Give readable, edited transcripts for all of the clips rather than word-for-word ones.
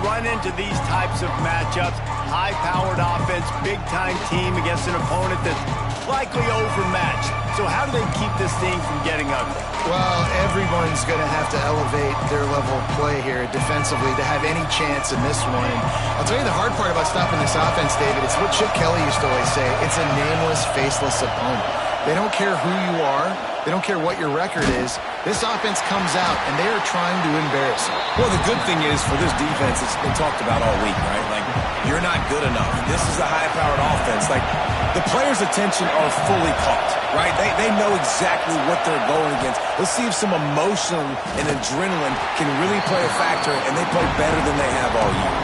run into these types of matchups, high-powered offense, big-time team against an opponent that's likely overmatched. So how do they keep this thing from getting ugly? Well, everyone's going to have to elevate their level of play here defensively to have any chance in this one. And I'll tell you the hard part about stopping this offense, David, it's what Chip Kelly used to always say. It's a nameless, faceless opponent. They don't care who you are. They don't care what your record is. This offense comes out, and they are trying to embarrass you. Well, the good thing is for this defense, it's been talked about all week, right? Like, you're not good enough. This is a high-powered offense. Like, the players' attention are fully caught, right? They know exactly what they're going against. Let's see if some emotion and adrenaline can really play a factor, and they play better than they have all year.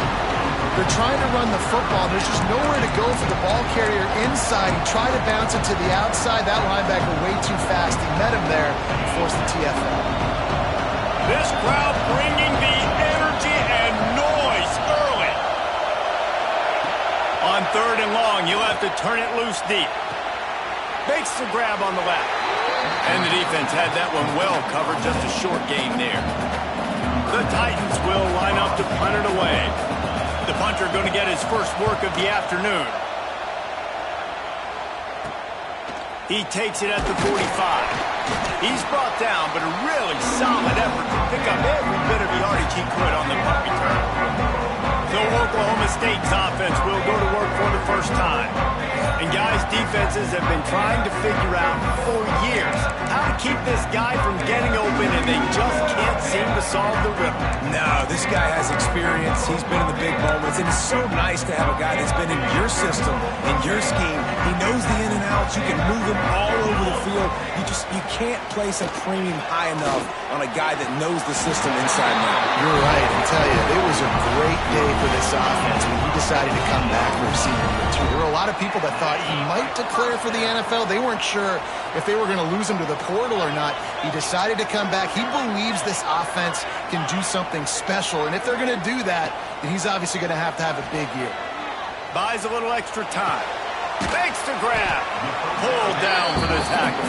They're trying to run the football. There's just nowhere to go for the ball carrier inside. He tried to bounce it to the outside. That linebacker way too fast. He met him there and forced the TFL. This crowd bringing the energy and noise early. On 3rd and long, you'll have to turn it loose deep. Makes the grab on the left. And the defense had that one well covered. Just a short gain there. The Titans will line up to punt it away. The punter going to get his first work of the afternoon. He takes it at the 45. He's brought down, but a really solid effort to pick up every bit of yardage he could on the punt return. So Oklahoma State's offense will go to work for the first time. And guys, defenses have been trying to figure out for years how to keep this guy from getting open, and they just can't seem to solve the riddle. No, this guy has experience. He's been in the big moments, and it's so nice to have a guy that's been in your system, in your scheme. He knows the in and outs. You can move him all over the field. You can't place a premium high enough on a guy that knows the system inside and out. You're right. I tell you, it was a great day for this offense when he decided to come back for senior year too. There were a lot of people that thought he might declare for the NFL. They weren't sure if they were going to lose him to the portal or not. He decided to come back. He believes this offense can do something special, and if they're going to do that, then he's obviously going to have a big year. Buys a little extra time. Makes the grab. Pulled down for the tackle.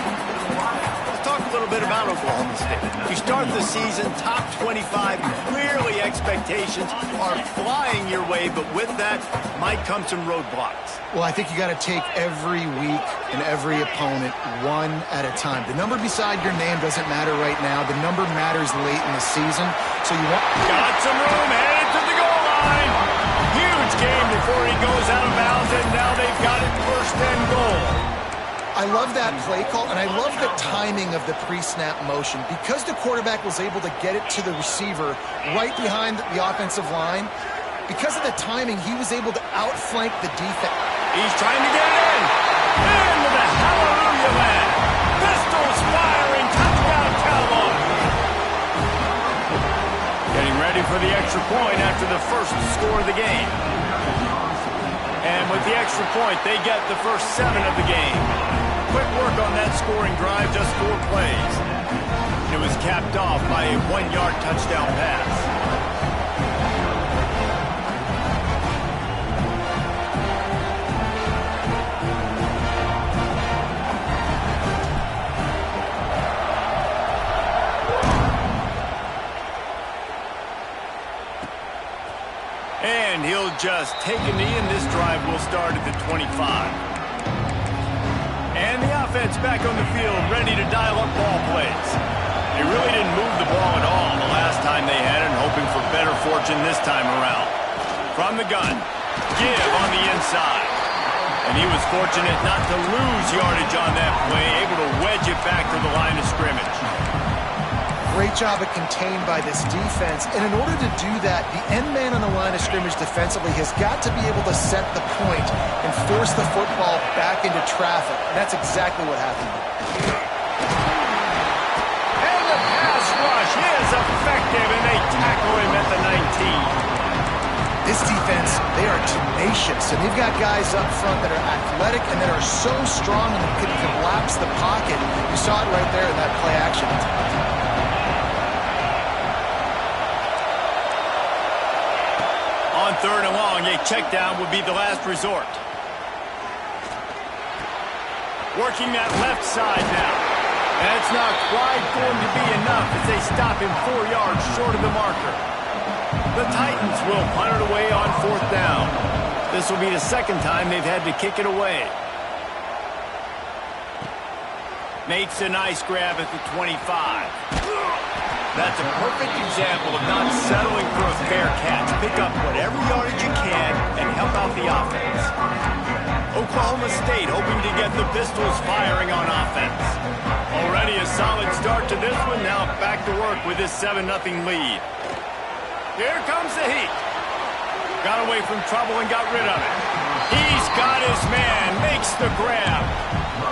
Let's talk a little bit about Oklahoma State. You start the season top 25. Clearly expectations are flying your way, but with that might come some roadblocks. Well, I think you got to take every week and every opponent one at a time. The number beside your name doesn't matter right now. The number matters late in the season. So you want... Got some room, headed to the goal line. Huge game before he goes out of bounds, and now they've got it 1st and goal. I love that play call, and I love the timing of the pre-snap motion. Because the quarterback was able to get it to the receiver right behind the offensive line, because of the timing, he was able to outflank the defense. He's trying to get it in. Into the hallelujah land. Pistols firing. Touchdown, Cowboys. Getting ready for the extra point after the first score of the game. And with the extra point, they get the first 7 of the game. Quick work on that scoring drive, just 4 plays. It was capped off by a 1-yard touchdown pass. And he'll just take a knee, and this drive will start at the 25. And the offense back on the field, ready to dial up ball plays. They really didn't move the ball at all the last time they had it, and hoping for better fortune this time around. From the gun, give on the inside. And he was fortunate not to lose yardage on that play, able to wedge it back to the line of scrimmage. Great job of contained by this defense. And in order to do that, the end man on the line of scrimmage defensively has got to be able to set the point and force the football back into traffic. And that's exactly what happened. And the pass rush is effective, and they tackle him at the 19. This defense, they are tenacious, and they've got guys up front that are athletic and that are so strong and can collapse the pocket. You saw it right there in that play action. On 3rd and long, a check down would be the last resort. Working that left side now. That's not quite going to be enough as they stop him 4 yards short of the marker. The Titans will punt it away on 4th down. This will be the second time they've had to kick it away. Makes a nice grab at the 25. That's a perfect example of not settling for a fair catch. Pick up whatever yardage you can and help out the offense. Oklahoma State hoping to get the Pistols firing on offense. Already a solid start to this one. Now back to work with this 7-0 lead. Here comes the heat. Got away from trouble and got rid of it. He's got his man. Makes the grab.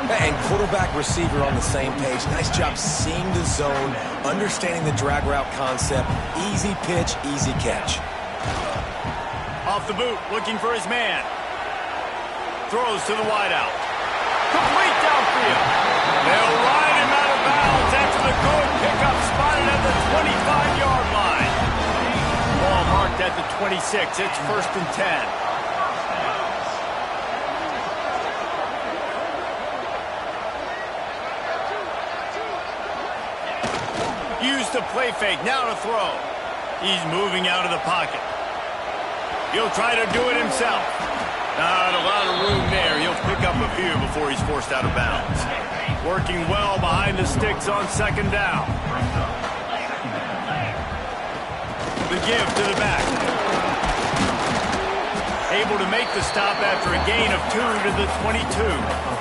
And quarterback receiver on the same page. Nice job seeing the zone, understanding the drag route concept. Easy pitch, easy catch. Off the boot, looking for his man. Throws to the wideout. Complete downfield. They'll ride him out of bounds after the good pickup spotted at the 25-yard line. Ball marked at the 26. It's 1st and 10. Use the play fake, now to throw. He's moving out of the pocket. He'll try to do it himself. Not a lot of room there. He'll pick up a few before he's forced out of bounds. Working well behind the sticks on 2nd down. The give to the back. Able to make the stop after a gain of 2 to the 22.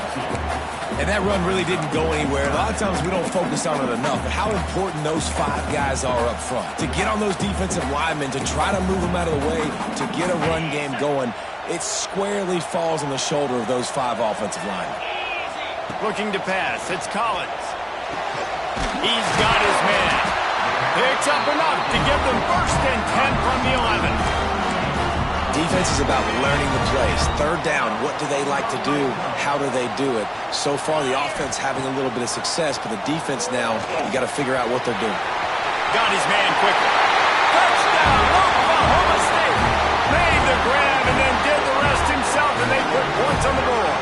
And that run really didn't go anywhere. A lot of times we don't focus on it enough, but how important those 5 guys are up front. To get on those defensive linemen, to try to move them out of the way, to get a run game going, it squarely falls on the shoulder of those 5 offensive linemen. Looking to pass, it's Collins. He's got his man. Picks up enough to give them 1st and 10 from the 11. Defense is about learning the plays. 3rd down, what do they like to do? How do they do it? So far, the offense having a little bit of success, but the defense now, you got to figure out what they're doing. Got his man quickly. Touchdown, Oklahoma State. Made the grab and then did the rest himself, and they put points on the board.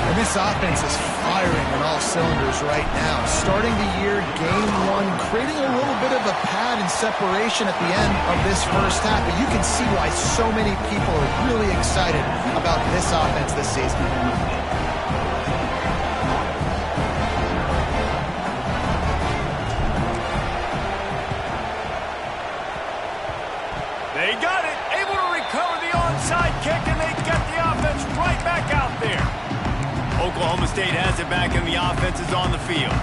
And this offense is firing on all cylinders right now. Starting the year, game 1, creating a little bit of a pad and separation at the end of this first half. But you can see why so many people are really excited about this offense this season. They got it. Able to recover the onside kick, and they get the offense right back out there. Oklahoma State has it back, and the offense is on the field.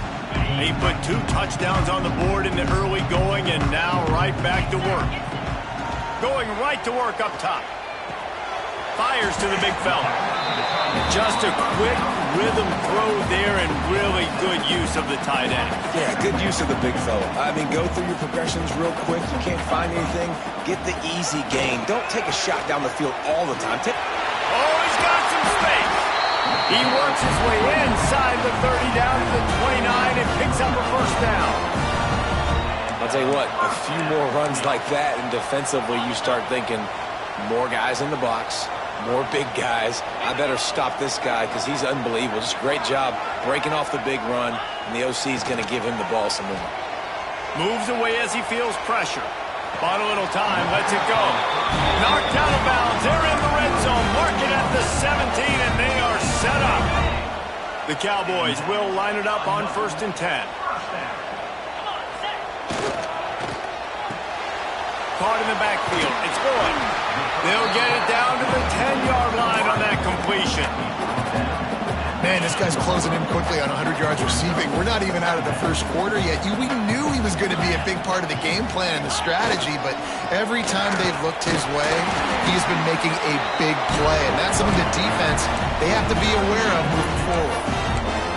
They put 2 touchdowns on the board in the early going, and now right back to work. Going right to work up top. Fires to the big fella. Just a quick rhythm throw there, and really good use of the tight end. Yeah, good use of the big fella. I mean, go through your progressions real quick. You can't find anything. Get the easy gain. Don't take a shot down the field all the time. Oh, he's got some space. He works his way inside the 30 down to the 29 and picks up a 1st down. I'll tell you what, a few more runs like that, and defensively you start thinking more guys in the box, more big guys. I better stop this guy because he's unbelievable. Just great job breaking off the big run, and the OC is going to give him the ball some more. Moves away as he feels pressure. Bought a little time, lets it go. Knocked out of bounds. They're in the red zone. Mark it at the 17, and they are set up. The Cowboys will line it up on 1st and 10. Caught in the backfield. It's good. They'll get it down to the 10-yard line on that completion. Man, this guy's closing in quickly on 100 yards receiving. We're not even out of the first quarter yet. We knew he was going to be a big part of the game plan and the strategy, but every time they've looked his way, he's been making a big play. And that's something the defense, they have to be aware of moving forward.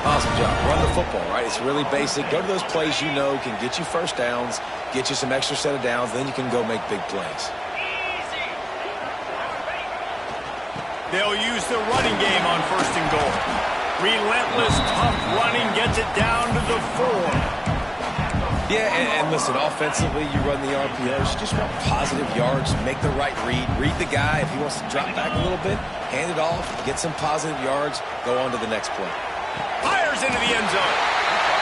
Awesome job. Run the football, right? It's really basic. Go to those plays you know can get you 1st downs, get you some extra set of downs, then you can go make big plays. They'll use the running game on 1st and goal. Relentless, tough running gets it down to the 4. Yeah, and listen, offensively, you run the RPOs. You just want positive yards, make the right read. Read the guy. If he wants to drop back a little bit, hand it off, get some positive yards, go on to the next play. Fires into the end zone.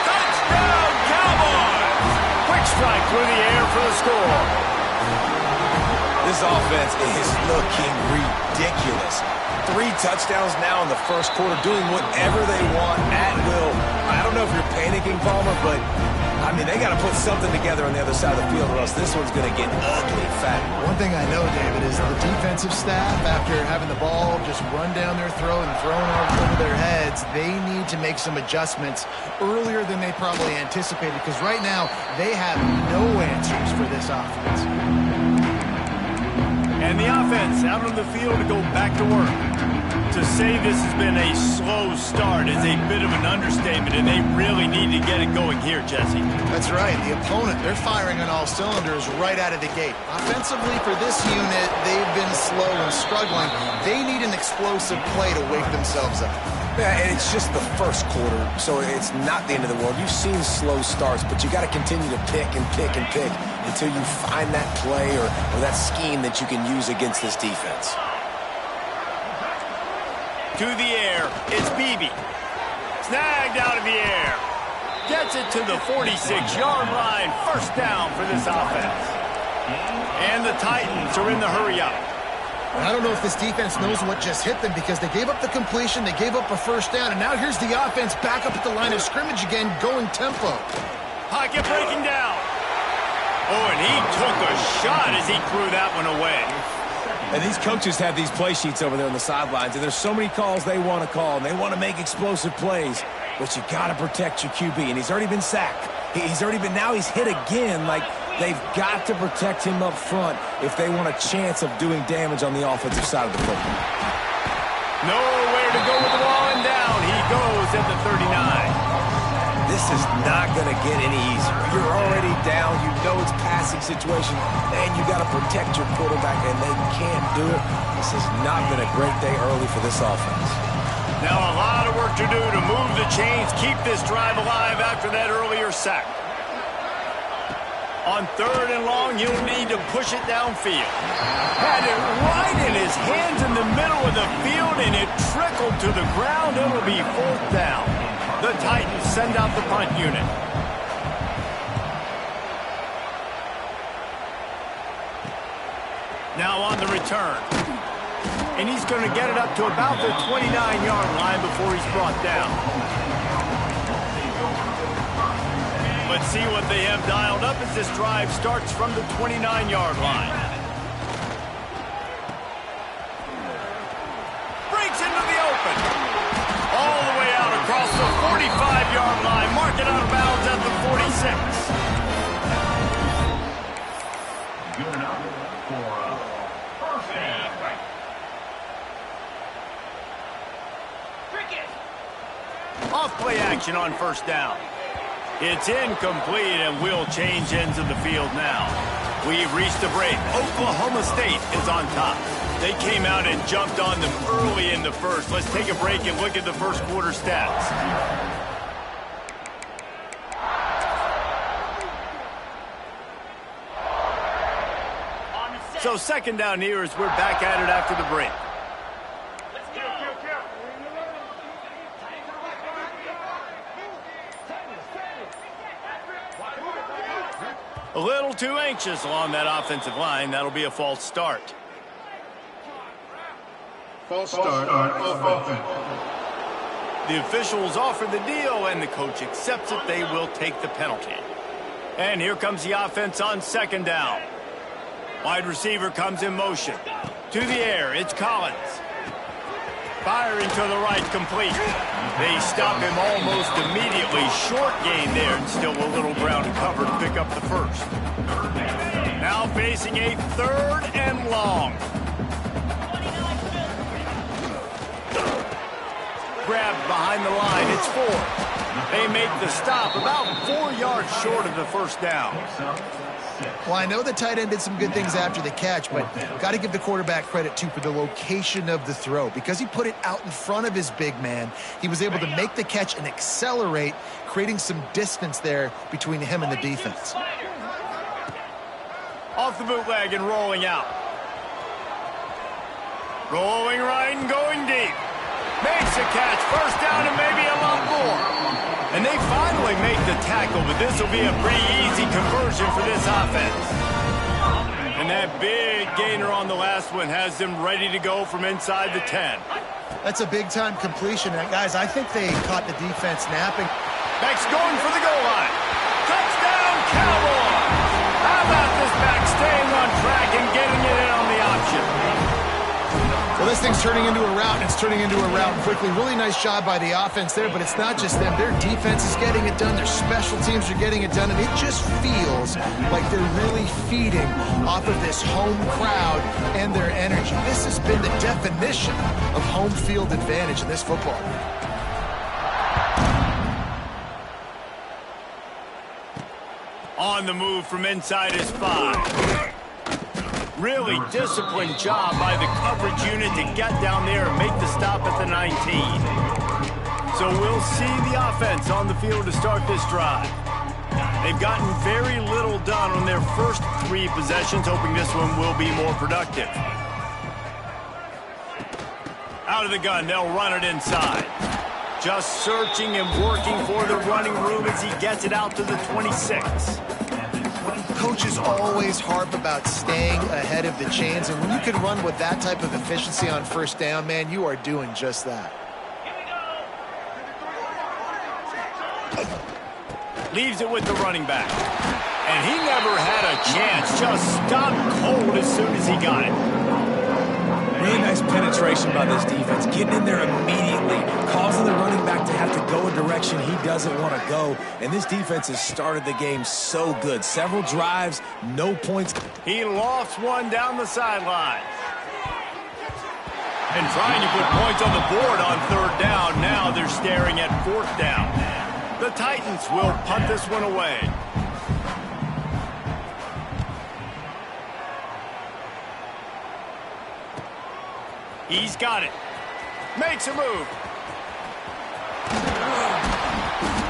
Touchdown, Cowboys! Quick strike through the air for the score. This offense is looking ridiculous. 3 touchdowns now in the first quarter, doing whatever they want at will. I don't know if you're panicking, Palmer, but, I mean, they got to put something together on the other side of the field or else this one's going to get ugly fat. One thing I know, David, is the defensive staff, after having the ball just run down their throat and thrown over their heads, they need to make some adjustments earlier than they probably anticipated, because right now they have no answers for this offense. And the offense out on the field to go back to work. To say this has been a slow start is a bit of an understatement, and they really need to get it going here, Jesse. That's right. The opponent, they're firing on all cylinders right out of the gate. Offensively, for this unit, they've been slow and struggling. They need an explosive play to wake themselves up. Yeah, and it's just the first quarter, so it's not the end of the world. You've seen slow starts, but you got to continue to pick and pick and pick until you find that play or that scheme that you can use against this defense. To the air, it's Beebe. Snagged out of the air. Gets it to the 46-yard line. First down for this offense. And the Titans are in the hurry-up. I don't know if this defense knows what just hit them, because they gave up the completion, they gave up a first down, and now here's the offense back up at the line of scrimmage again, going tempo. Pocket breaking down. Oh, and he took a shot as he threw that one away. And these coaches have these play sheets over there on the sidelines, and there's so many calls they want to call, and they want to make explosive plays, but you got to protect your QB, and he's already been sacked. Now he's hit again. Like, they've got to protect him up front if they want a chance of doing damage on the offensive side of the football. Nowhere to go with the ball, and down he goes at the 39. This is not going to get any easier. You're already down. You know it's passing situation, and you got to protect your quarterback, and they can't do it. This has not been a great day early for this offense. Now a lot of work to do to move the chains, keep this drive alive after that earlier sack. On 3rd and long, he'll need to push it downfield. Had it right in his hands in the middle of the field, and it trickled to the ground. It'll be 4th down. The Titans send out the punt unit. Now on the return. And he's going to get it up to about the 29-yard line before he's brought down. Let's see what they have dialed up as this drive starts from the 29-yard line. Breaks into the open. All the way out across the 45-yard line. Mark it out of bounds at the 46. Good enough for first down. Off play action on first down. It's incomplete, and we'll change ends of the field now. We've reached the break. Oklahoma State is on top. They came out and jumped on them early in the first. Let's take a break and look at the first quarter stats. So 2nd down here as we're back at it after the break. A little too anxious along that offensive line. That'll be a false start. False start on offense. The officials offer the deal, and the coach accepts it. They will take the penalty. And here comes the offense on 2nd down. Wide receiver comes in motion. To the air, it's Collins. Firing to the right, complete. They stop him almost immediately. Short gain there, and still a little ground to cover to pick up the first. Now facing a 3rd and long. Grabbed behind the line, it's 4. They make the stop about 4 yards short of the first down. Well, I know the tight end did some good things after the catch, but got to give the quarterback credit, too, for the location of the throw. Because he put it out in front of his big man, he was able to make the catch and accelerate, creating some distance there between him and the defense. Off the bootleg and rolling out. Rolling right and going deep. Makes a catch, first down and maybe a lot more. And they finally make the tackle, but this will be a pretty easy conversion for this offense. And that big gainer on the last one has them ready to go from inside the 10. That's a big-time completion. And guys, I think they caught the defense napping. Back's going for the goal line. Touchdown, Cowboys! How about this back staying on track and getting it in on the option? Well, this thing's turning into a rout, and it's turning into a rout quickly. Really nice job by the offense there, but it's not just them. Their defense is getting it done. Their special teams are getting it done, and it just feels like they're really feeding off of this home crowd and their energy. This has been the definition of home field advantage in this football game. On the move from inside his 5. Really disciplined job by the coverage unit to get down there and make the stop at the 19. So we'll see the offense on the field to start this drive. They've gotten very little done on their first 3 possessions, hoping this one will be more productive. Out of the gun, they'll run it inside. Just searching and working for the running room as he gets it out to the 26. Coaches always harp about staying ahead of the chains, and when you can run with that type of efficiency on first down, man, you are doing just that. Leaves it with the running back. And he never had a chance. Just stopped cold as soon as he got it. Really nice penetration by this defense, getting in there immediately, causing the running back to have to go a direction he doesn't want to go. And this defense has started the game so good. Several drives, no points. He lofts one down the sideline. And trying to put points on the board on 3rd down. Now they're staring at 4th down. The Titans will punt this one away. He's got it. Makes a move.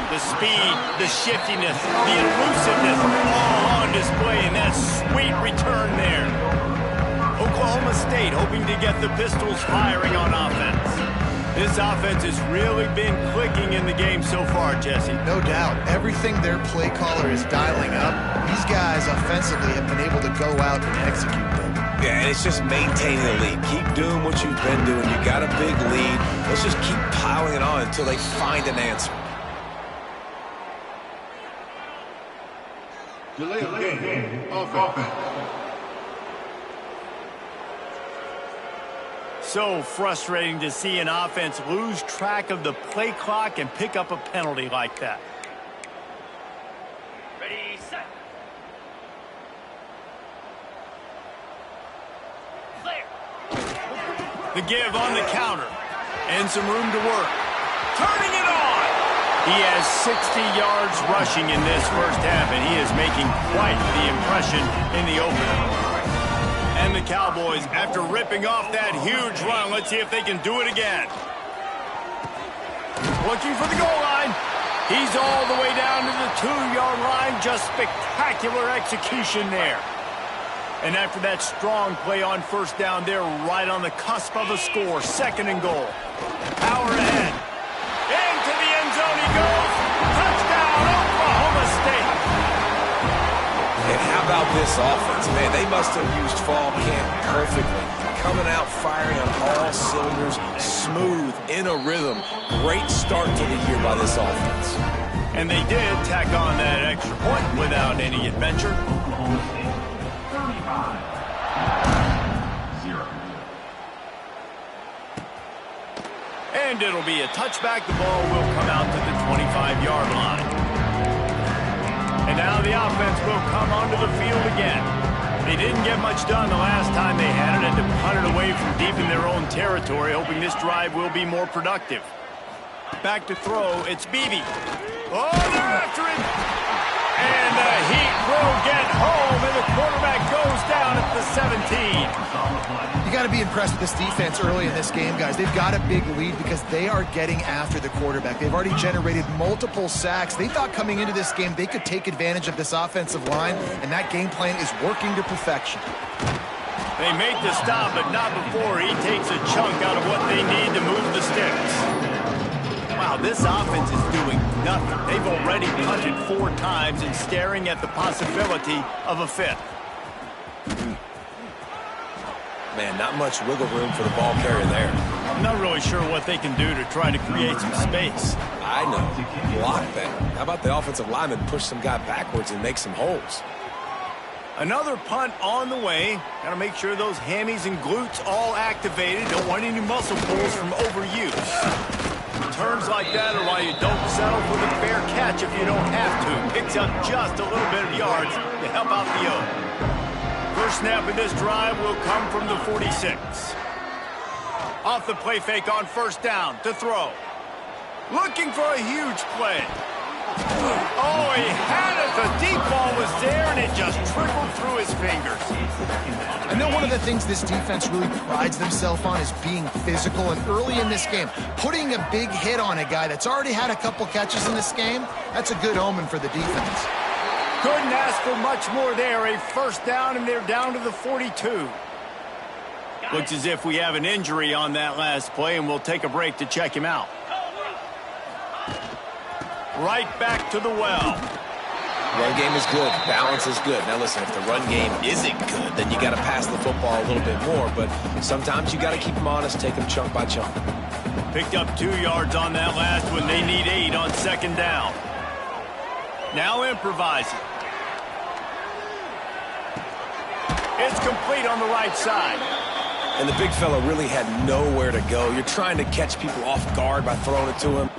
The speed, the shiftiness, the elusiveness, all on display in that sweet return there. Oklahoma State hoping to get the Pistols firing on offense. This offense has really been clicking in the game so far, Jesse. No doubt. Everything their play caller is dialing up, these guys offensively have been able to go out and execute them. Yeah, and it's just maintaining the lead. Keep doing what you've been doing. You got a big lead. Let's just keep piling it on until they find an answer. Delay of game. Offense. So frustrating to see an offense lose track of the play clock and pick up a penalty like that. Ready, set. The give on the counter. And some room to work. Turning it on! He has 60 yards rushing in this first half, and he is making quite the impression in the opener. And the Cowboys, after ripping off that huge run, let's see if they can do it again. Looking for the goal line. He's all the way down to the 2-yard line. Just spectacular execution there. And after that strong play on first down, they're right on the cusp of a score. 2nd and goal. Power ahead. Into the end zone he goes. Touchdown, Oklahoma State. And how about this offense? Man, they must have used fall camp perfectly. Coming out firing on all cylinders, smooth, in a rhythm. Great start to the year by this offense. And they did tack on that extra point without any adventure. And it'll be a touchback. The ball will come out to the 25-yard line. And now the offense will come onto the field again. They didn't get much done the last time they had it, and to punt it away from deep in their own territory, hoping this drive will be more productive. Back to throw, it's Beebe. Oh, they're after it! And the Heat will get home, and the quarterback goes down at the 17. You got to be impressed with this defense early in this game, guys. They've got a big lead because they are getting after the quarterback. They've already generated multiple sacks. They thought coming into this game they could take advantage of this offensive line, and that game plan is working to perfection. They make the stop, but not before he takes a chunk out of what they need to move the sticks. Wow, this offense is doing nothing. They've already punted 4 times and staring at the possibility of a 5th. Man, not much wiggle room for the ball carrier there. I'm not really sure what they can do to try to create some space. I know. Block better. How about the offensive lineman push some guy backwards and make some holes? Another punt on the way. Got to make sure those hammies and glutes all activated. Don't want any muscle pulls from overuse. Terms like that are why you don't settle for the fair catch if you don't have to. Picks up just a little bit of yards to help out the O. First snap of this drive will come from the 46. Off the play fake on first down to throw. Looking for a huge play. Oh, he had it. The deep ball was there, and it just trickled through his fingers. I know one of the things this defense really prides themselves on is being physical, and early in this game, putting a big hit on a guy that's already had a couple catches in this game, that's a good omen for the defense. Couldn't ask for much more there. A first down, and they're down to the 42. Looks as if we have an injury on that last play, and we'll take a break to check him out. Right back to the well. Run game is good. Balance is good. Now listen, if the run game isn't good, then you got to pass the football a little bit more. But sometimes you got to keep them honest, take them chunk by chunk. Picked up 2 yards on that last one. They need 8 on second down. Now improvising. It's complete on the right side. And the big fella really had nowhere to go. You're trying to catch people off guard by throwing it to him.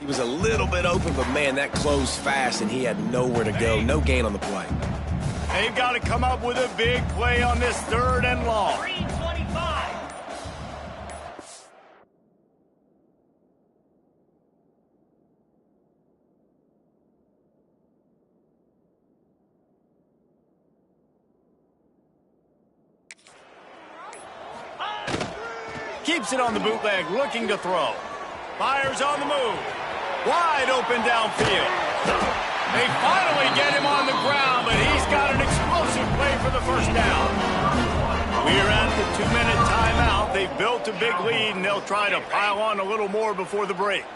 He was a little bit open, but, man, that closed fast, and he had nowhere to go. No gain on the play. They've got to come up with a big play on this 3rd and long. 325. Keeps it on the bootleg, looking to throw. Fires on the move. Wide open downfield. They finally get him on the ground, but he's got an explosive play for the first down. We're at the 2-minute timeout. They've built a big lead, and they'll try to pile on a little more before the break.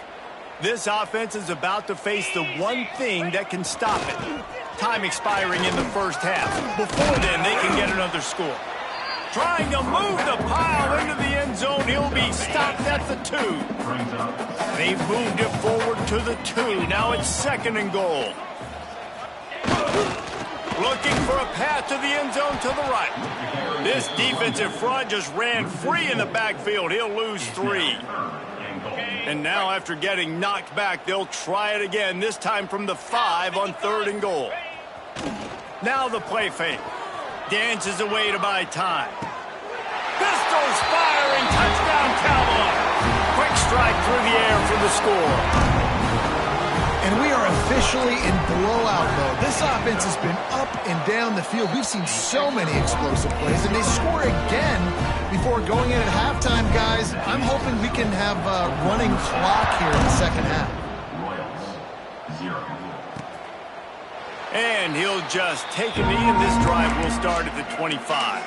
This offense is about to face the one thing that can stop it. Time expiring in the first half. Before then, they can get another score. Trying to move the pile into the end zone. He'll be stopped at the 2. They've moved it forward to the 2. Now it's 2nd and goal. Looking for a path to the end zone to the right. This defensive front just ran free in the backfield. He'll lose 3. And now after getting knocked back, they'll try it again, this time from the 5 on 3rd and goal. Now the play fake. Dances away to buy time. Pistols firing, touchdown Cowboys. Quick strike through the air for the score. And we are officially in blowout mode. This offense has been up and down the field. We've seen so many explosive plays, and they score again before going in at halftime, guys. I'm hoping we can have a running clock here in the second half. Royals, 0. And he'll just take a knee, and this drive will start at the 25.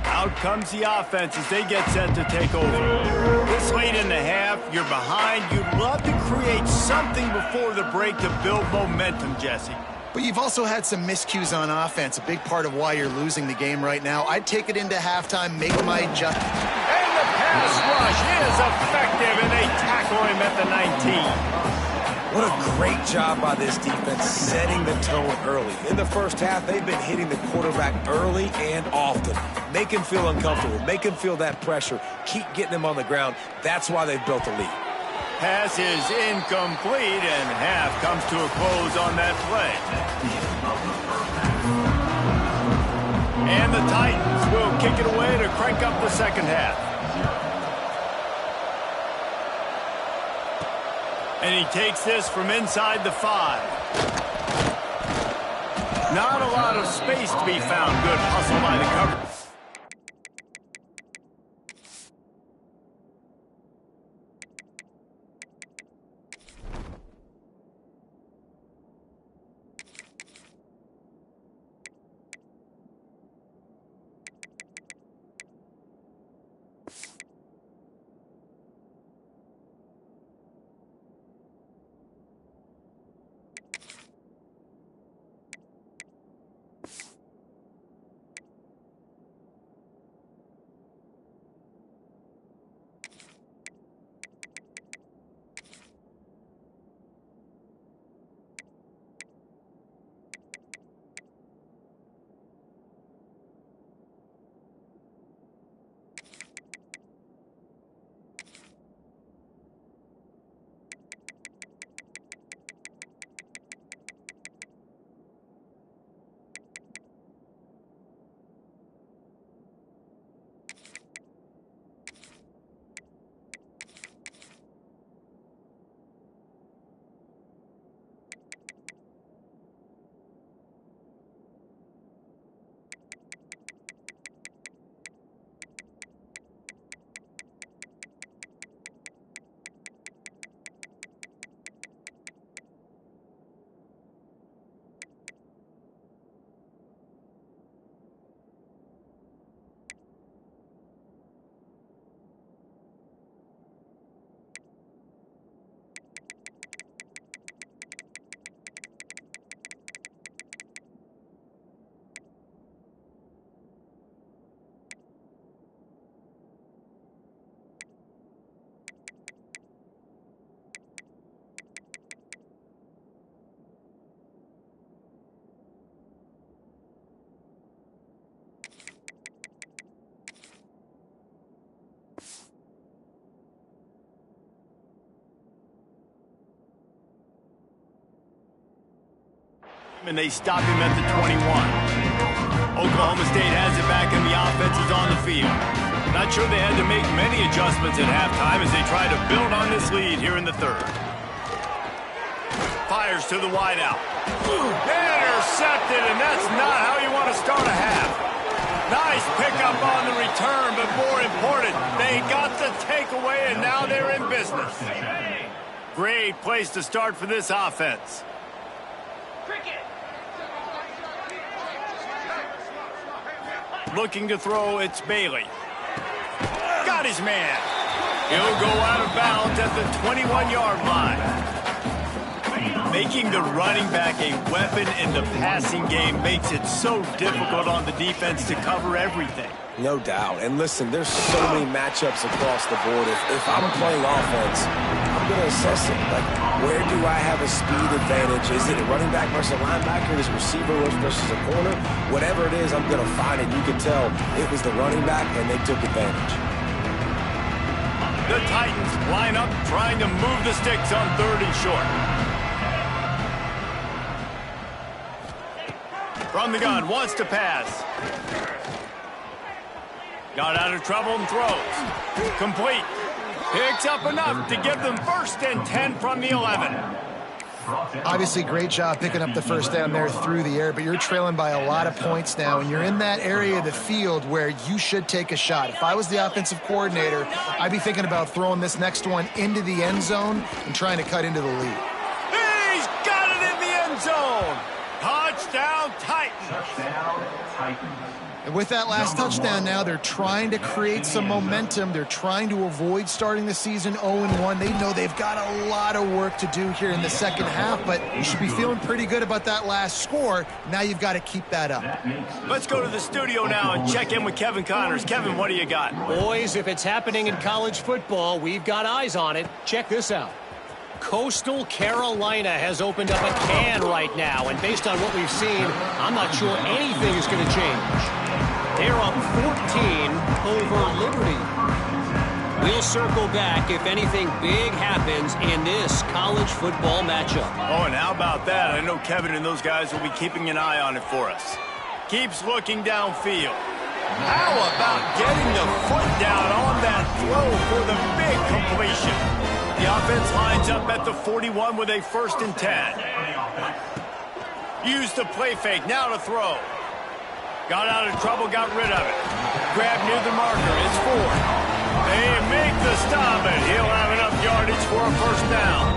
Out comes the offense as they get set to take over. This late in the half, you're behind. You'd love to create something before the break to build momentum, Jesse. But you've also had some miscues on offense, a big part of why you're losing the game right now. I'd take it into halftime, make my adjustment. And the pass rush is effective, and they tackle him at the 19. What a great job by this defense setting the tone early. In the first half, they've been hitting the quarterback early and often. Make him feel uncomfortable. Make him feel that pressure. Keep getting him on the ground. That's why they've built a lead. Pass is incomplete, and half comes to a close on that play. And the Titans will kick it away to crank up the second half. And he takes this from inside the 5. Not a lot of space to be found. Good hustle by the cover. And they stop him at the 21. Oklahoma State has it back and the offense is on the field. Not sure they had to make many adjustments at halftime as they try to build on this lead here in the 3rd. Fires to the wideout. Intercepted, and that's not how you want to start a half. Nice pickup on the return, but more important, they got the takeaway, and now they're in business. Great place to start for this offense. Looking to throw, it's Bailey. Got his man. He'll go out of bounds at the 21-yard line. Making the running back a weapon in the passing game makes it so difficult on the defense to cover everything. No doubt. And listen, there's so many matchups across the board. If I'm playing offense, I'm going to assess it. Like, where do I have a speed advantage? Is it a running back versus a linebacker? Is it a receiver versus a corner? Whatever it is, I'm going to find it. You can tell it was the running back, and they took advantage. The Titans line up trying to move the sticks on 3rd and short. From the gun, wants to pass. Got out of trouble and throws. Complete. Picks up enough to give them 1st and 10 from the 11. Obviously, great job picking up the first down there through the air, but you're trailing by a lot of points now, and you're in that area of the field where you should take a shot. If I was the offensive coordinator, I'd be thinking about throwing this next one into the end zone and trying to cut into the lead. He's got it in the end zone. Touchdown, Titans. Touchdown, Titans. And with that last touchdown now, they're trying to create some momentum. They're trying to avoid starting the season 0-1. They know they've got a lot of work to do here in the second half, but you should be feeling pretty good about that last score. Now you've got to keep that up. Let's go to the studio now and check in with Kevin Connors. Kevin, what do you got? Boys, if it's happening in college football, we've got eyes on it. Check this out. Coastal Carolina has opened up a can right now, and based on what we've seen, I'm not sure anything is going to change. They're up 14 over Liberty. We'll circle back if anything big happens in this college football matchup. Oh, and how about that? I know Kevin and those guys will be keeping an eye on it for us. Keeps looking downfield. How about getting the foot down on that throw for the big completion? The offense lines up at the 41 with a 1st and 10. Use the play fake, now to throw. Got out of trouble, got rid of it. Grab near the marker, it's 4. They make the stop, and he'll have enough yardage for a 1st down.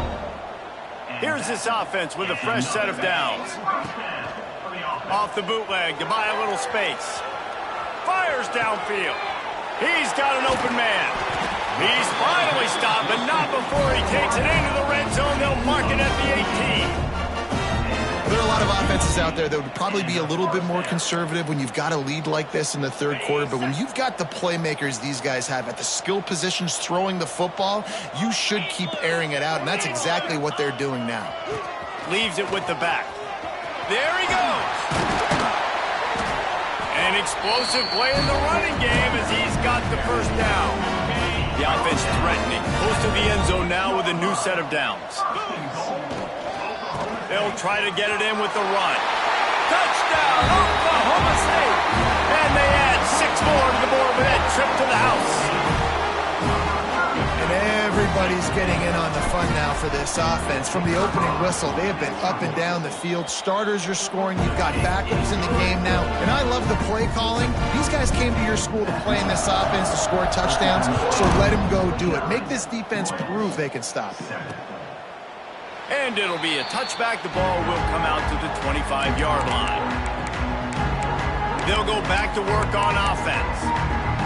Here's this offense with a fresh set of downs. Off the bootleg to buy a little space. Fires downfield. He's got an open man. He's finally stopped, but not before he takes it into the red zone. They'll mark it at the 18. There are a lot of offenses out there that would probably be a little bit more conservative when you've got a lead like this in the 3rd quarter, but when you've got the playmakers these guys have at the skill positions throwing the football, you should keep airing it out, and that's exactly what they're doing now. Leaves it with the back. There he goes. An explosive play in the running game as he's got the 1st down. The offense threatening. Close to the end zone now with a new set of downs. They'll try to get it in with the run. Touchdown, Oklahoma State. And they add 6 more to the board with that trip to the house. And everybody's getting in on the fun now for this offense. From the opening whistle, they have been up and down the field. Starters are scoring. You've got backups in the game now. And I love the play calling. These guys came to your school to play in this offense to score touchdowns, so let them go do it. Make this defense prove they can stop you. And it'll be a touchback. The ball will come out to the 25-yard line. They'll go back to work on offense.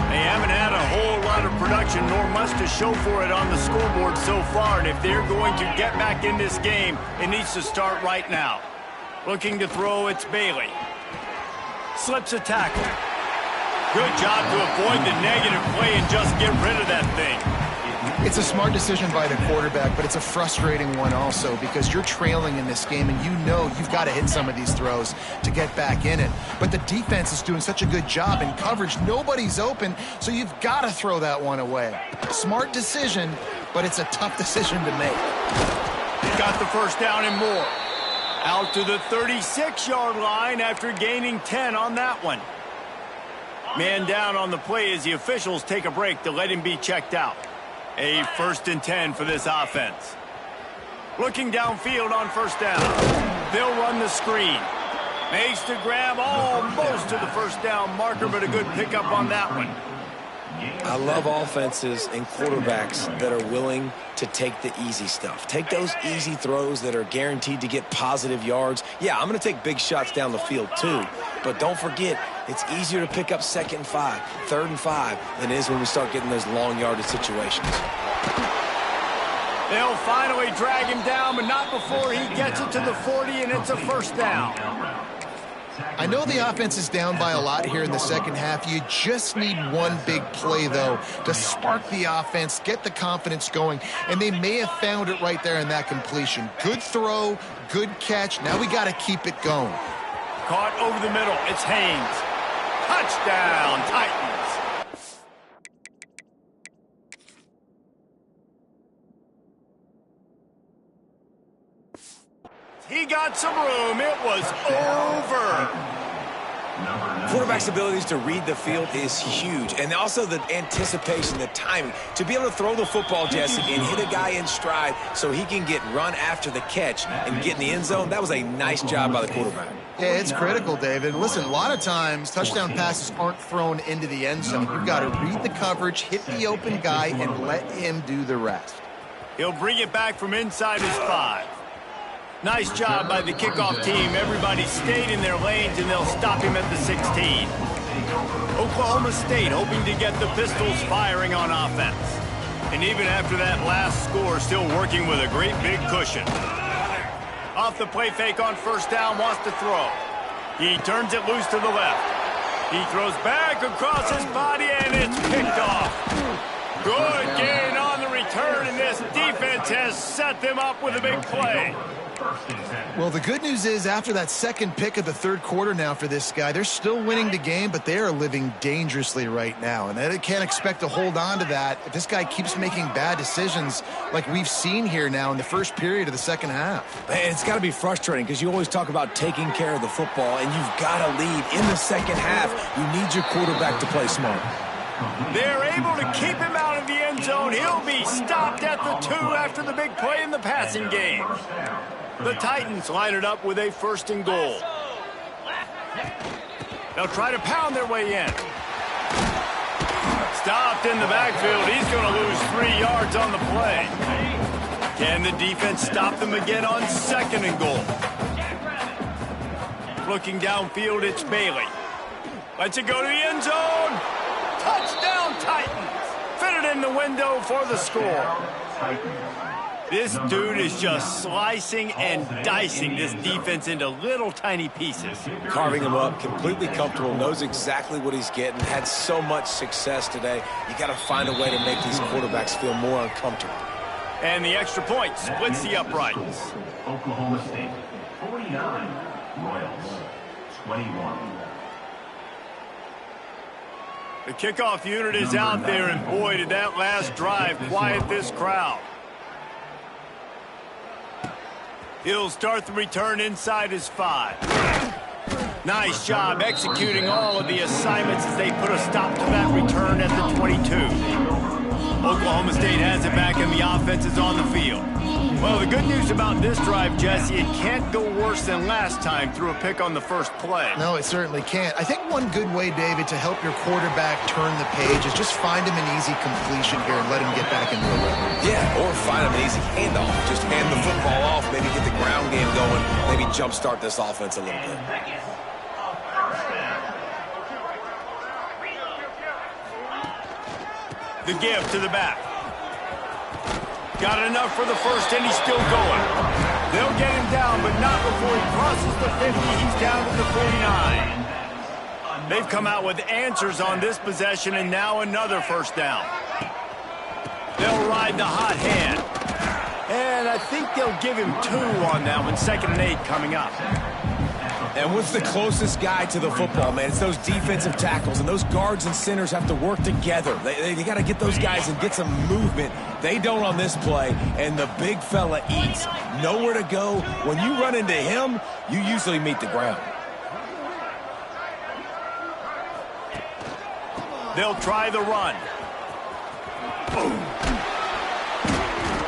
They haven't had a whole lot of production, nor much to show for it on the scoreboard so far. And if they're going to get back in this game, it needs to start right now. Looking to throw, it's Bailey. Slips a tackle. Good job to avoid the negative play and just get rid of that thing. It's a smart decision by the quarterback, but it's a frustrating one also because you're trailing in this game and you know you've got to hit some of these throws to get back in it. But the defense is doing such a good job in coverage. Nobody's open, so you've got to throw that one away. Smart decision, but it's a tough decision to make. Got the 1st down and more. Out to the 36-yard line after gaining 10 on that one. Man down on the play as the officials take a break to let him be checked out. A 1st and 10 for this offense. Looking downfield on 1st down. They'll run the screen. Makes the grab almost to the 1st down marker, but a good pickup on that one. I love offenses and quarterbacks that are willing to take the easy stuff. Take those easy throws that are guaranteed to get positive yards. Yeah, I'm going to take big shots down the field too, but don't forget, it's easier to pick up 2nd and 5, 3rd and 5 than it is when we start getting those long yardage situations. They'll finally drag him down, but not before he gets it to the 40, and it's a first down. I know the offense is down by a lot here in the second half. You just need one big play, though, to spark the offense, get the confidence going, and they may have found it right there in that completion. Good throw, good catch. Now we got to keep it going. Caught over the middle. It's Haynes. Touchdown, Titans. He got some room. It was over. Quarterback's abilities to read the field is huge, and also the anticipation, the timing. To be able to throw the football, Jesse, and hit a guy in stride so he can get run after the catch and get in the end zone, that was a nice job by the quarterback. Yeah, it's critical, David. Listen, a lot of times touchdown passes aren't thrown into the end zone. You've got to read the coverage, hit the open guy, and let him do the rest. He'll bring it back from inside his 5. Nice job by the kickoff team. Everybody stayed in their lanes, and they'll stop him at the 16. Oklahoma State hoping to get the Pistols firing on offense. And even after that last score, still working with a great big cushion. Off the play fake on first down, wants to throw. He turns it loose to the left. He throws back across his body, and it's picked off. Good gain on the return, and this defense has set them up with a big play. Well, the good news is after that second pick of the third quarter now for this guy, they're still winning the game, but they are living dangerously right now. And they can't expect to hold on to that if this guy keeps making bad decisions like we've seen here now in the first period of the second half. Man, it's got to be frustrating because you always talk about taking care of the football, and you've got to lead in the second half. You need your quarterback to play smart. They're able to keep him out of the end zone. He'll be stopped at the 2 after the big play in the passing game. The Titans line it up with a 1st and goal. They'll try to pound their way in. Stopped in the backfield. He's going to lose 3 yards on the play. Can the defense stop them again on 2nd and goal? Looking downfield, it's Bailey. Lets it go to the end zone. Touchdown, Titans. Fit it in the window for the score. This dude is just slicing and dicing this defense into little tiny pieces. Carving him up, completely comfortable, knows exactly what he's getting, had so much success today. You got to find a way to make these quarterbacks feel more uncomfortable. And the extra point splits the uprights. Oklahoma State, 49. Royals, 21. The kickoff unit is out there, and boy, did that last drive quiet this crowd. He'll start the return inside his 5. Nice job executing all of the assignments as they put a stop to that return at the 22. Oklahoma State has it back, and the offense is on the field. Well, the good news about this drive, Jesse, it can't go worse than last time through a pick on the first play. No, it certainly can't. I think one good way, David, to help your quarterback turn the page is just find him an easy completion here and let him get back into the rhythm. Yeah, or find him an easy handoff. Just hand the football off, maybe get the ground game going, maybe jumpstart this offense a little bit. The give to the back. Got enough for the first, and he's still going. They'll get him down, but not before he crosses the 50. He's down to the 49. They've come out with answers on this possession, and now another first down. They'll ride the hot hand. And I think they'll give him 2 on that one. 2nd and 8 coming up. And what's the closest guy to the football, man? It's those defensive tackles, and those guards and centers have to work together. They got to get those guys and get some movement. They don't on this play, and the big fella eats. Nowhere to go. When you run into him, you usually meet the ground. They'll try the run. Boom.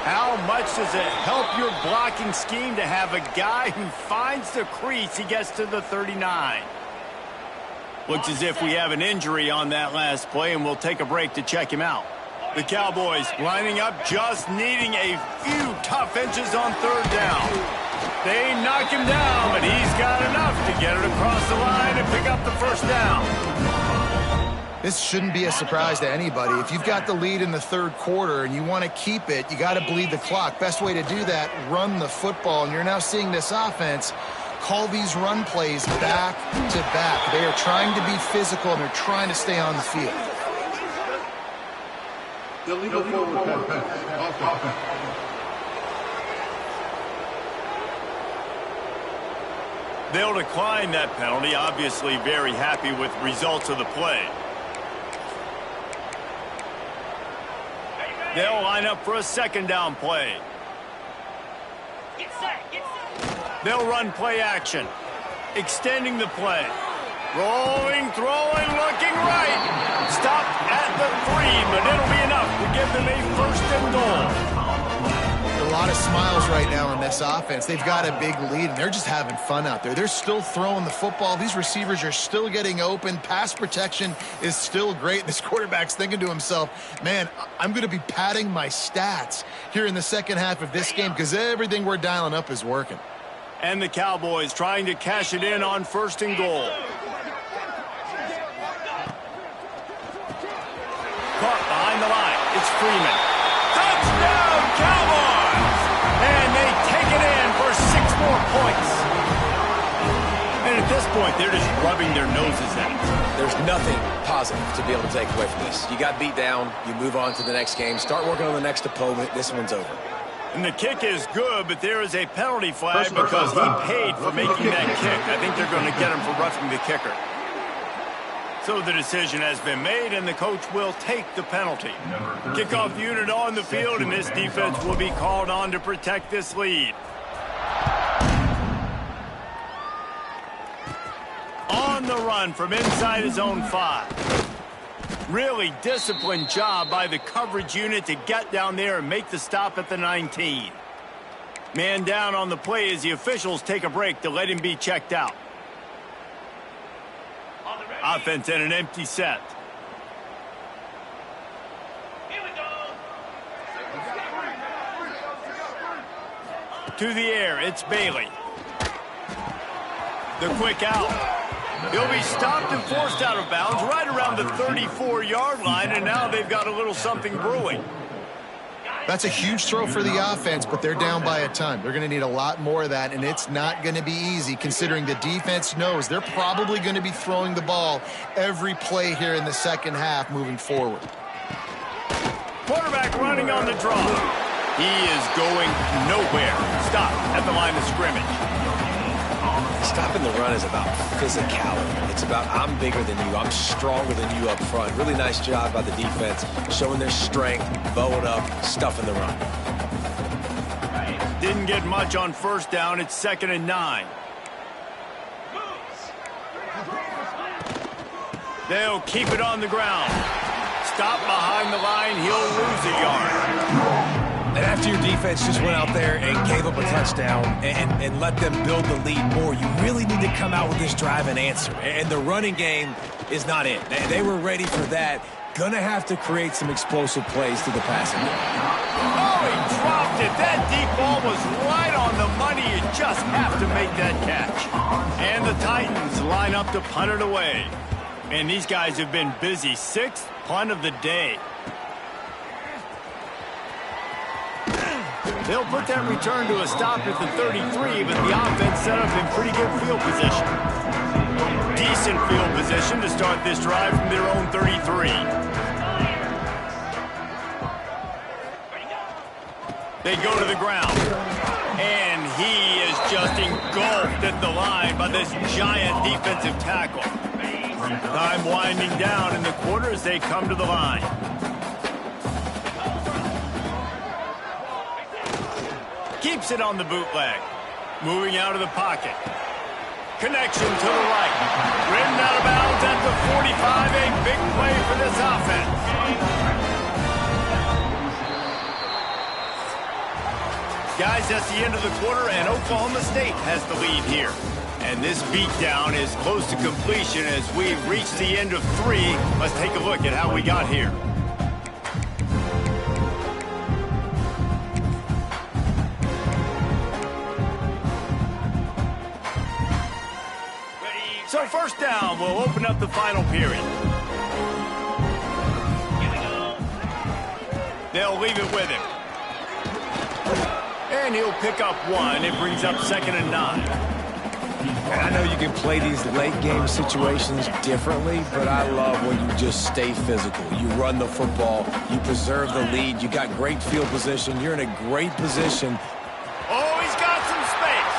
How much does it help your blocking scheme to have a guy who finds the crease, he gets to the 39? Looks as if we have an injury on that last play, and we'll take a break to check him out. The Cowboys lining up, just needing a few tough inches on 3rd down. They knock him down, but he's got enough to get it across the line and pick up the first down. This shouldn't be a surprise to anybody. If you've got the lead in the third quarter and you want to keep it, you got to bleed the clock. Best way to do that, run the football. And you're now seeing this offense call these run plays back to back. They are trying to be physical, and they're trying to stay on the field. Illegal forward pass. They'll decline that penalty, obviously very happy with results of the play. They'll line up for a second down play. They'll run play action. Extending the play. Rolling, throwing, looking right. Stopped at the 3, but it'll be enough to give them a first and goal. A lot of smiles right now in this offense. They've got a big lead, and they're just having fun out there. They're still throwing the football. These receivers are still getting open. Pass protection is still great. This quarterback's thinking to himself, man, I'm going to be padding my stats here in the second half of this game because everything we're dialing up is working. And the Cowboys trying to cash it in on first and goal. Caught behind the line. It's Freeman. Touchdown, Cowboys! And they take it in for 6 more points. And at this point, they're just rubbing their noses at it. There's nothing positive to be able to take away from this. You got beat down. You move on to the next game. Start working on the next opponent. This one's over. And the kick is good, but there is a penalty flag because he paid for making that kick. I think they're going to get him for roughing the kicker. So the decision has been made, and the coach will take the penalty. Kickoff unit on the field, and this defense will be called on to protect this lead. On the run from inside his own 5. Really disciplined job by the coverage unit to get down there and make the stop at the 19. Man down on the play as the officials take a break to let him be checked out. Offense in an empty set. To the air, it's Bailey. The quick out. He'll be stopped and forced out of bounds right around the 34-yard line, and now they've got a little something brewing. That's a huge throw for the offense, but they're down by a ton. They're going to need a lot more of that, and it's not going to be easy considering the defense knows they're probably going to be throwing the ball every play here in the second half moving forward. Quarterback running on the draw. He is going nowhere. Stop at the line of scrimmage. Stopping the run is about physicality. It's about I'm bigger than you. I'm stronger than you up front. Really nice job by the defense, showing their strength, bowing up, stuffing the run. Didn't get much on first down. It's 2nd and 9. They'll keep it on the ground. Stop behind the line. He'll lose a yard. And after your defense just went out there and gave up a touchdown and let them build the lead more, you really need to come out with this drive and answer. And the running game is not it. They were ready for that. Gonna have to create some explosive plays through the passing game. Oh, he dropped it. That deep ball was right on the money. You just have to make that catch. And the Titans line up to punt it away. And these guys have been busy. 6th punt of the day. They'll put that return to a stop at the 33, but the offense set up in pretty good field position. Decent field position to start this drive from their own 33. They go to the ground. And he is just engulfed at the line by this giant defensive tackle. Time winding down in the quarter as they come to the line. Keeps it on the bootleg. Moving out of the pocket. Connection to the right. Ridden out of bounds at the 45. A big play for this offense. Guys, that's the end of the quarter, and Oklahoma State has the lead here. And this beatdown is close to completion as we reach the end of 3. Let's take a look at how we got here. So first down, we'll open up the final period. They'll leave it with him. And he'll pick up one. It brings up 2nd and 9. And I know you can play these late game situations differently, but I love when you just stay physical. You run the football, you preserve the lead, you got great field position, you're in a great position. Oh, he's got some space.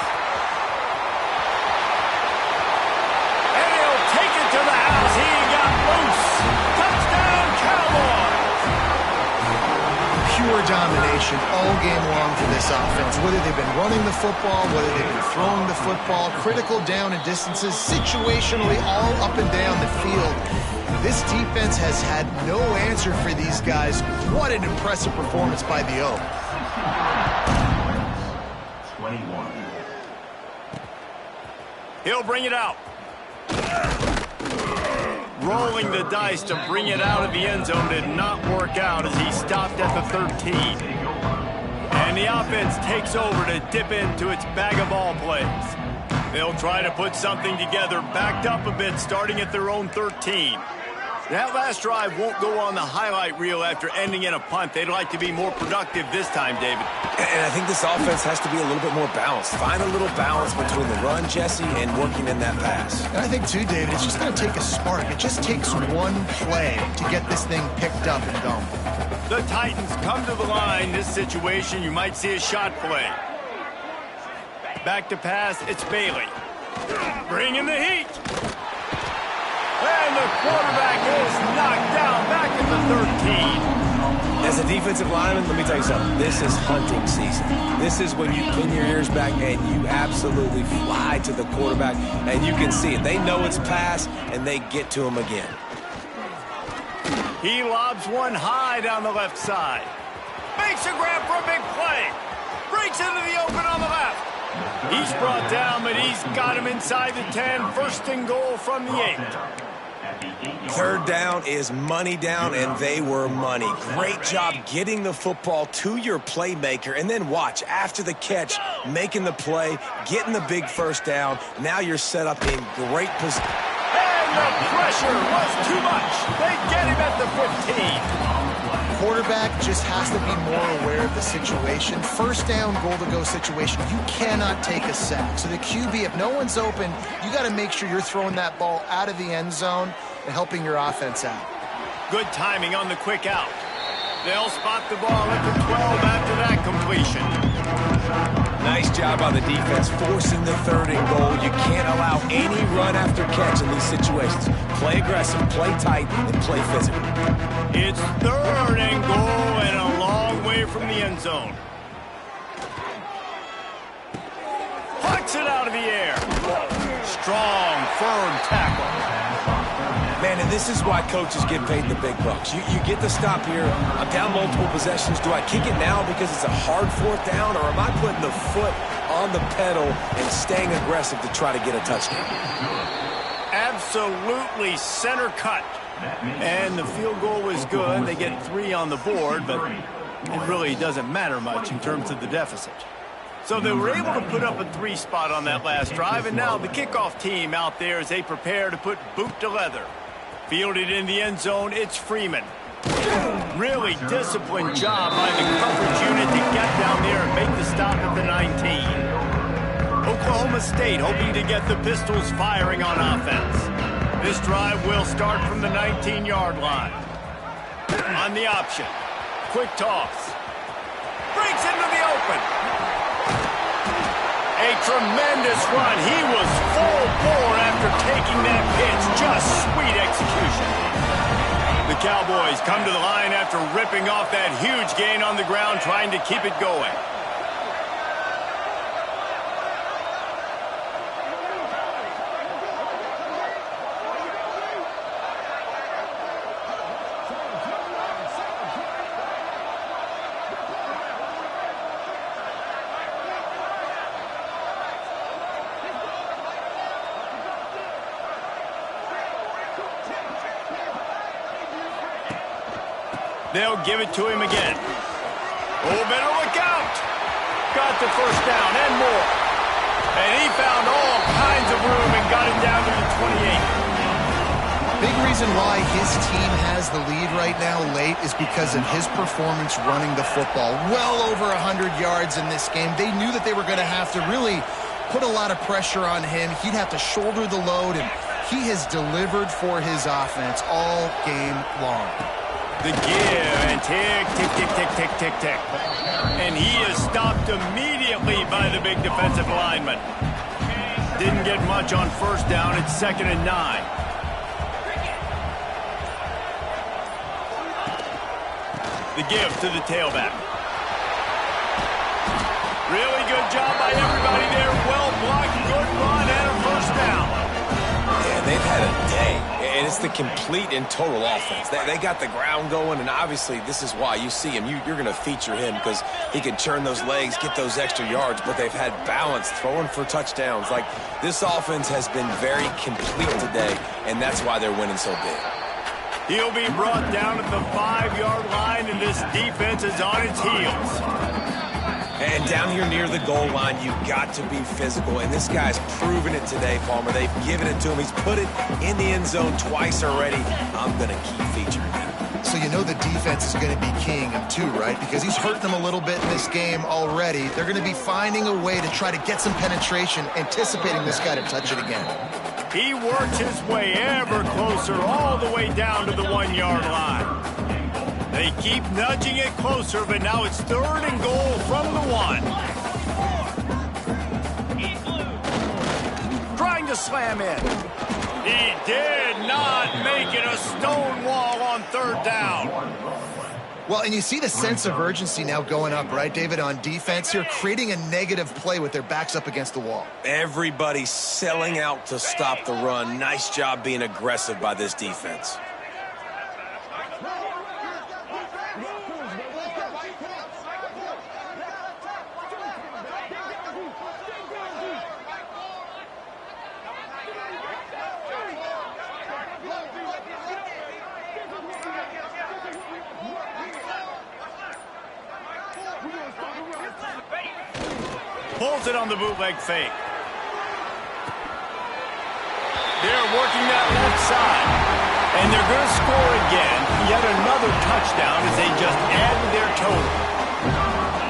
And he'll take it to the house. He got loose. Touchdown, Cowboys. Pure domination all game long for this offense. Whether they've been running the football, whether they've been throwing the football, critical down and distances, situationally all up and down the field. This defense has had no answer for these guys. What an impressive performance by the O. 21. He'll bring it out. Rolling the dice to bring it out of the end zone did not work out as he stopped at the 13. And the offense takes over to dip into its bag of ball plays. They'll try to put something together, backed up a bit, starting at their own 13. That last drive won't go on the highlight reel after ending in a punt. They'd like to be more productive this time, David. And I think this offense has to be a little bit more balanced. Find a little balance between the run, Jesse, and working in that pass. And I think, too, David, it's just going to take a spark. It just takes one play to get this thing picked up and going. The Titans come to the line. This situation, you might see a shot play. Back to pass, it's Bailey. Bringing the heat. And the quarterback is knocked down back at the 13. As a defensive lineman, let me tell you something. This is hunting season. This is when you pin your ears back and you absolutely fly to the quarterback, and you can see it. They know it's pass, and they get to him again. He lobs one high down the left side. Makes a grab for a big play. Breaks into the open on the left. He's brought down, but he's got him inside the 10. 1st and goal from the 8. 3rd down is money down, and they were money. Great job getting the football to your playmaker, and then watch, after the catch, making the play, getting the big 1st down. Now you're set up in great position. And the pressure was too much. They get him at the 15. Quarterback just has to be more aware of the situation. 1st down, goal-to-go situation. You cannot take a sack. So the QB, if no one's open, you got to make sure you're throwing that ball out of the end zone and helping your offense out. Good timing on the quick out. They'll spot the ball at the 12 after that completion. Nice job by the defense forcing the 3rd and goal. You can't allow any run after catch in these situations. Play aggressive, play tight, and play physical. It's 3rd and goal and a long way from the end zone. Pucks it out of the air. Strong, firm tackle. Man, and this is why coaches get paid the big bucks. You get the stop here. I'm down multiple possessions. Do I kick it now because it's a hard 4th down, or am I putting the foot on the pedal and staying aggressive to try to get a touchdown? Absolutely center cut. And the field goal was good. They get 3 on the board, but it really doesn't matter much in terms of the deficit. So they were able to put up a 3 spot on that last drive, and now the kickoff team out there as they prepare to put boot to leather. Fielded in the end zone, it's Freeman. Really disciplined job by the coverage unit to get down there and make the stop at the 19. Oklahoma State hoping to get the Pistols firing on offense. This drive will start from the 19-yard line. On the option. Quick toss. Breaks into the open. A tremendous run. He was full bore after taking that pitch. Just sweet execution. The Cowboys come to the line after ripping off that huge gain on the ground, trying to keep it going. They'll give it to him again. Oh, better look out. Got the 1st down and more. And he found all kinds of room and got it down to the 28. Big reason why his team has the lead right now late is because of his performance running the football. Well over 100 yards in this game. They knew that they were going to have to really put a lot of pressure on him. He'd have to shoulder the load, and he has delivered for his offense all game long. The give, and tick, tick, tick, tick, tick, tick, tick. And he is stopped immediately by the big defensive lineman. Didn't get much on first down. It's 2nd and 9. The give to the tailback. Really good job by everybody there. Well blocked, good run, and a first down. Yeah, they've had a day, and it's the complete and total offense. They got the ground going, and obviously this is why you see him. You're going to feature him because he can churn those legs, get those extra yards, but they've had balance, throwing for touchdowns. Like, this offense has been very complete today, and that's why they're winning so big. He'll be brought down at the 5-yard line, and this defense is on its heels. And down here near the goal line, you've got to be physical. And this guy's proven it today, Palmer. They've given it to him. He's put it in the end zone twice already. I'm going to keep featuring him. So you know the defense is going to be keying him too, right? Because he's hurting them a little bit in this game already. They're going to be finding a way to try to get some penetration, anticipating this guy to touch it again. He works his way ever closer all the way down to the 1-yard line. They keep nudging it closer, but now it's 3rd and goal from the 1. Trying to slam in. He did not make it a stone wall on 3rd down. Well, and you see the sense of urgency now going up, right, David, on defense here, creating a negative play with their backs up against the wall. Everybody's selling out to stop the run. Nice job being aggressive by this defense. Pulls it on the bootleg fake. They're working that left side. And they're going to score again. Yet another touchdown as they just add to their total.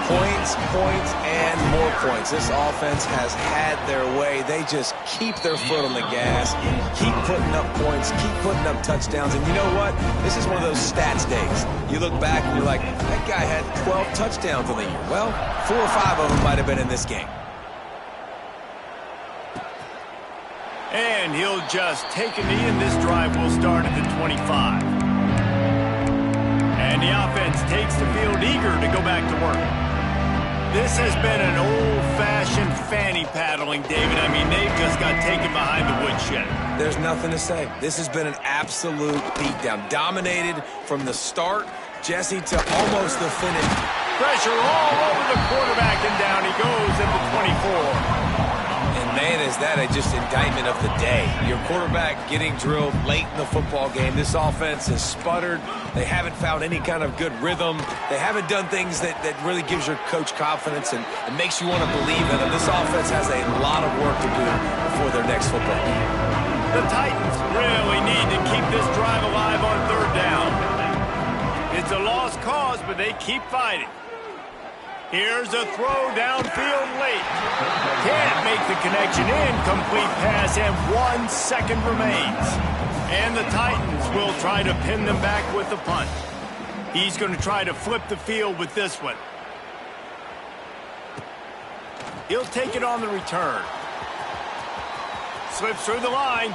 Points, points, and more points. This offense has had their way. They just keep their foot on the gas, keep putting up points, keep putting up touchdowns. And you know what? This is one of those stats days. You look back and you're like, that guy had 12 touchdowns on the year. Well, 4 or 5 of them might have been in this game. And he'll just take a knee, and this drive will start at the 25. And the offense takes the field eager to go back to work. This has been an old-fashioned fanny paddling, David. I mean, they've just got taken behind the woodshed. There's nothing to say. This has been an absolute beatdown. Dominated from the start, Jesse, to almost the finish. Pressure all over the quarterback, and down he goes at the 24. And man, is that just indictment of the day. Your quarterback getting drilled late in the football game. This offense has sputtered. They haven't found any kind of good rhythm. They haven't done things that really gives your coach confidence and makes you want to believe in them. This offense has a lot of work to do before their next football game. The Titans really need to keep this drive alive on 3rd down. It's a lost cause, but they keep fighting. Here's a throw downfield late. Can't make the connection. Incomplete pass, and 1 second remains. And the Titans will try to pin them back with the punt. He's going to try to flip the field with this one. He'll take it on the return. Slips through the line.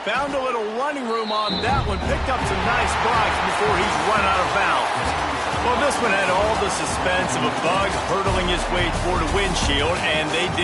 Found a little running room on that one. Picked up some nice blocks before he's run out of bounds. Well, this one had all the suspense of a bug hurtling his way toward a windshield, and they did